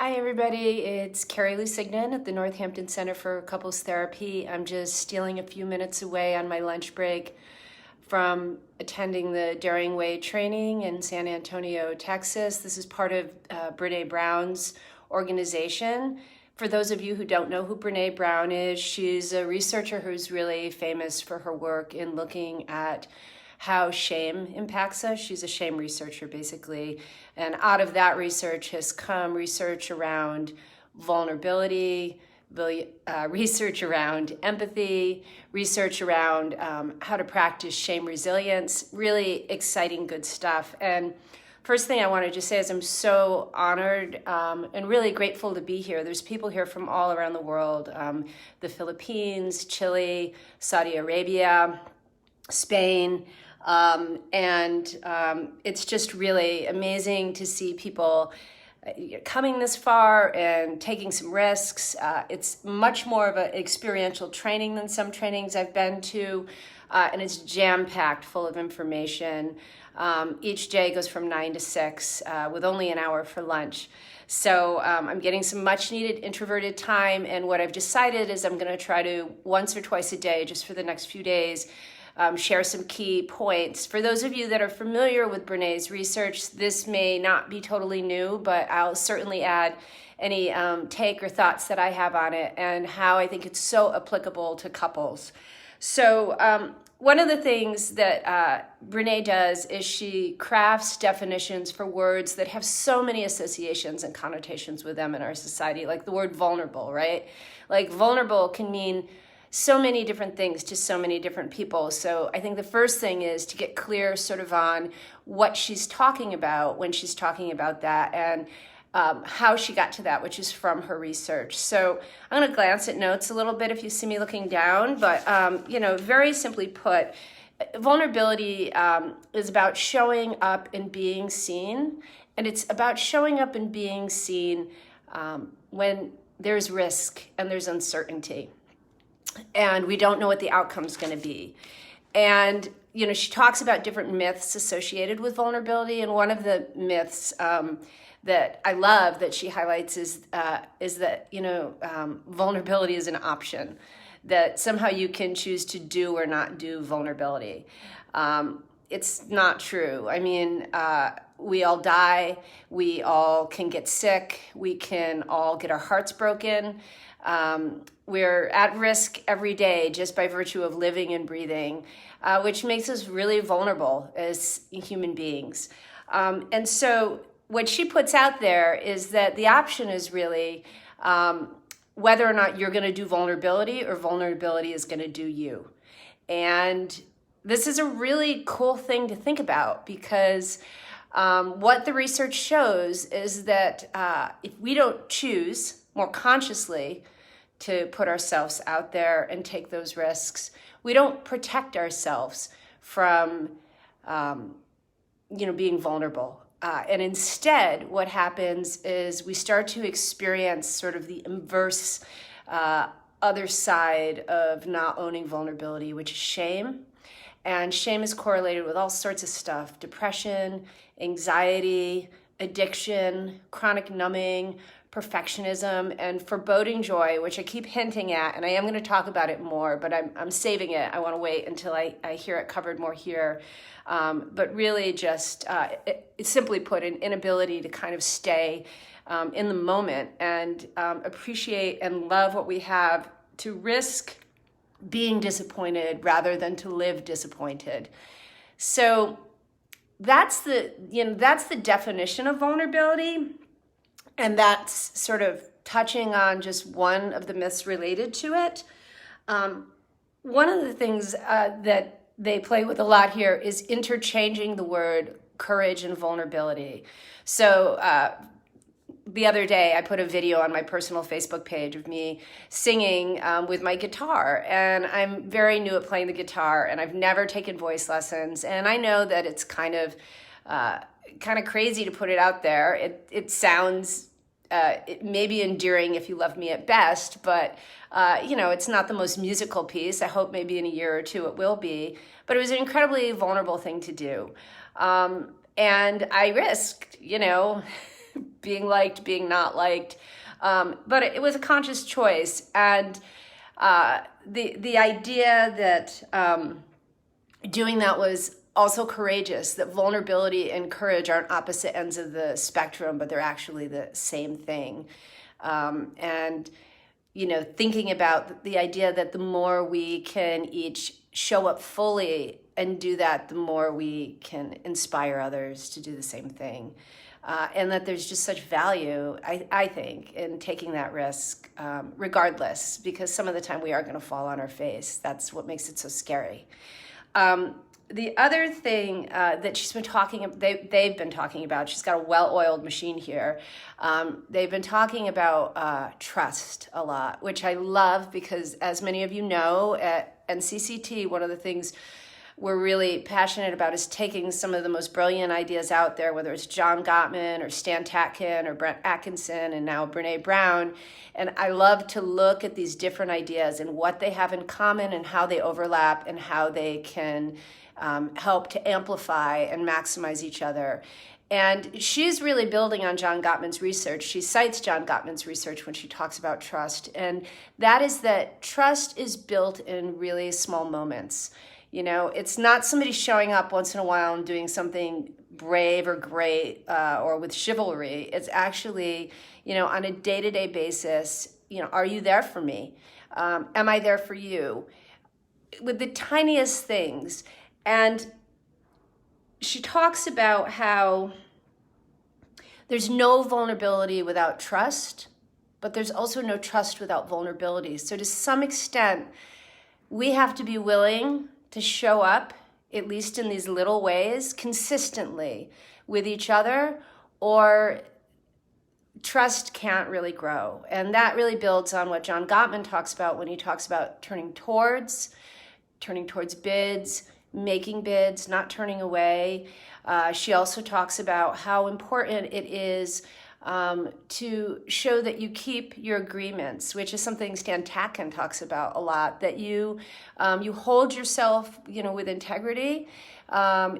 Hi everybody, it's Carrie Lusignan at the Northampton Center for Couples Therapy. I'm just stealing a few minutes away on my lunch break from attending the Daring Way training in San Antonio, Texas. This is part of Brene Brown's organization. For those of you who don't know who Brene Brown is, she's a researcher who's really famous for her work in looking at how shame impacts us. She's a shame researcher, basically. And out of that research has come research around vulnerability, research around empathy, research around how to practice shame resilience. Really exciting, good stuff. And first thing I want to just say is I'm so honored and really grateful to be here. There's people here from all around the world, the Philippines, Chile, Saudi Arabia, Spain, it's just really amazing to see people coming this far and taking some risks. It's much more of an experiential training than some trainings I've been to, and it's jam-packed full of information. Each day goes from 9 to 6 with only an hour for lunch. So I'm getting some much needed introverted time, and what I've decided is I'm going to try to once or twice a day, just for the next few days, share some key points. For those of you that are familiar with Brene's research, this may not be totally new, but I'll certainly add any take or thoughts that I have on it and how I think it's so applicable to couples. So one of the things that Brene does is she crafts definitions for words that have so many associations and connotations with them in our society, like the word vulnerable, right? Like vulnerable can mean so many different things to so many different people. So I think the first thing is to get clear sort of on what she's talking about when she's talking about that, and how she got to that, which is from her research. So I'm going to glance at notes a little bit if you see me looking down, but very simply put, vulnerability is about showing up and being seen, and it's about showing up and being seen when there's risk and there's uncertainty, and we don't know what the outcome's going to be. And, she talks about different myths associated with vulnerability. And one of the myths that I love that she highlights is that, vulnerability is an option, that somehow you can choose to do or not do vulnerability. It's not true. I mean, we all die. We all can get sick. We can all get our hearts broken. We're at risk every day just by virtue of living and breathing, which makes us really vulnerable as human beings. And so what she puts out there is that the option is really whether or not you're going to do vulnerability or vulnerability is going to do you. And this is a really cool thing to think about, because what the research shows is that if we don't choose more consciously to put ourselves out there and take those risks, we don't protect ourselves from, being vulnerable. And instead, what happens is we start to experience sort of the inverse other side of not owning vulnerability, which is shame. And shame is correlated with all sorts of stuff: depression, anxiety, addiction, chronic numbing, perfectionism, and foreboding joy, which I keep hinting at, and I am going to talk about it more, but I'm saving it. I want to wait until I hear it covered more here. But really just, it's simply put, an inability to kind of stay in the moment and appreciate and love what we have, to risk being disappointed rather than to live disappointed. So that's the definition of vulnerability. And that's sort of touching on just one of the myths related to it. One of the things that they play with a lot here is interchanging the word courage and vulnerability. So the other day, I put a video on my personal Facebook page of me singing with my guitar. And I'm very new at playing the guitar, and I've never taken voice lessons. And I know that it's kind of crazy to put it out there. It sounds it may be endearing if you love me at best, but it's not the most musical piece. I hope maybe in a year or two it will be. But it was an incredibly vulnerable thing to do. And I risked, being liked, being not liked. But it was a conscious choice. And the idea that doing that was also courageous, that vulnerability and courage aren't opposite ends of the spectrum, but they're actually the same thing. And, thinking about the idea that the more we can each show up fully and do that, the more we can inspire others to do the same thing. And that there's just such value, I think, in taking that risk, regardless, because some of the time we are going to fall on our face. That's what makes it so scary. The other thing that they've been talking about, she's got a well-oiled machine here. They've been talking about trust a lot, which I love because, as many of you know, at NCCT, one of the things we're really passionate about is taking some of the most brilliant ideas out there, whether it's John Gottman or Stan Tatkin or Brent Atkinson and now Brene Brown. And I love to look at these different ideas and what they have in common and how they overlap and how they can help to amplify and maximize each other. And she's really building on John Gottman's research. She cites John Gottman's research when she talks about trust. And that is that trust is built in really small moments. It's not somebody showing up once in a while and doing something brave or great or with chivalry. It's actually, on a day-to-day basis, are you there for me? Am I there for you? With the tiniest things. And she talks about how there's no vulnerability without trust, but there's also no trust without vulnerability. So to some extent, we have to be willing to show up, at least in these little ways, consistently with each other, or trust can't really grow. And that really builds on what John Gottman talks about when he talks about turning towards bids, making bids, not turning away. She also talks about how important it is to show that you keep your agreements, which is something Stan Tatkin talks about a lot, that you hold yourself, with integrity,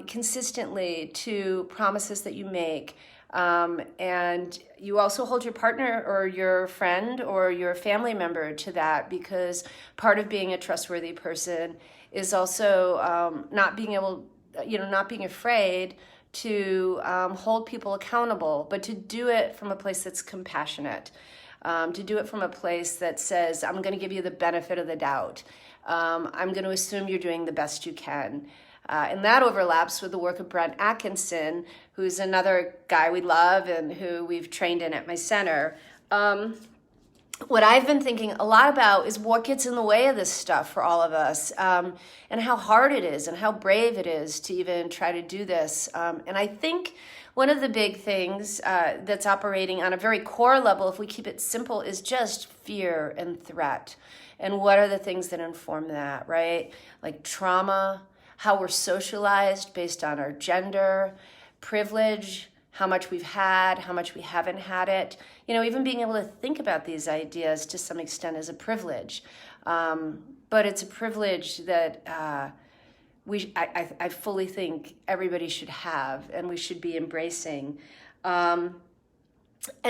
consistently to promises that you make. And you also hold your partner or your friend or your family member to that, because part of being a trustworthy person is also not being afraid to hold people accountable, but to do it from a place that's compassionate, to do it from a place that says, I'm going to give you the benefit of the doubt. I'm going to assume you're doing the best you can. And that overlaps with the work of Brent Atkinson, who's another guy we love and who we've trained in at my center. What I've been thinking a lot about is what gets in the way of this stuff for all of us, and how hard it is and how brave it is to even try to do this. And I think one of the big things that's operating on a very core level, if we keep it simple, is just fear and threat. And what are the things that inform that, right? Like trauma, how we're socialized based on our gender, privilege, how much we've had, how much we haven't had it. Even being able to think about these ideas to some extent is a privilege. But it's a privilege that I fully think everybody should have and we should be embracing. And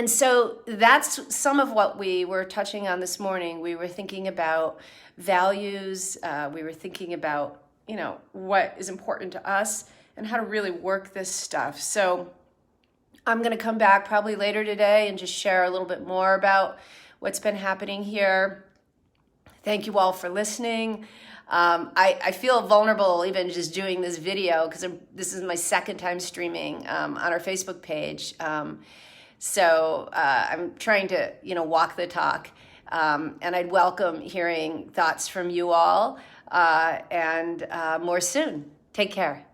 so that's some of what we were touching on this morning. We were thinking about values. We were thinking about, what is important to us and how to really work this stuff. So I'm going to come back probably later today and just share a little bit more about what's been happening here. Thank you all for listening. I feel vulnerable even just doing this video because this is my second time streaming on our Facebook page. So I'm trying to, walk the talk. And I'd welcome hearing thoughts from you all and more soon. Take care.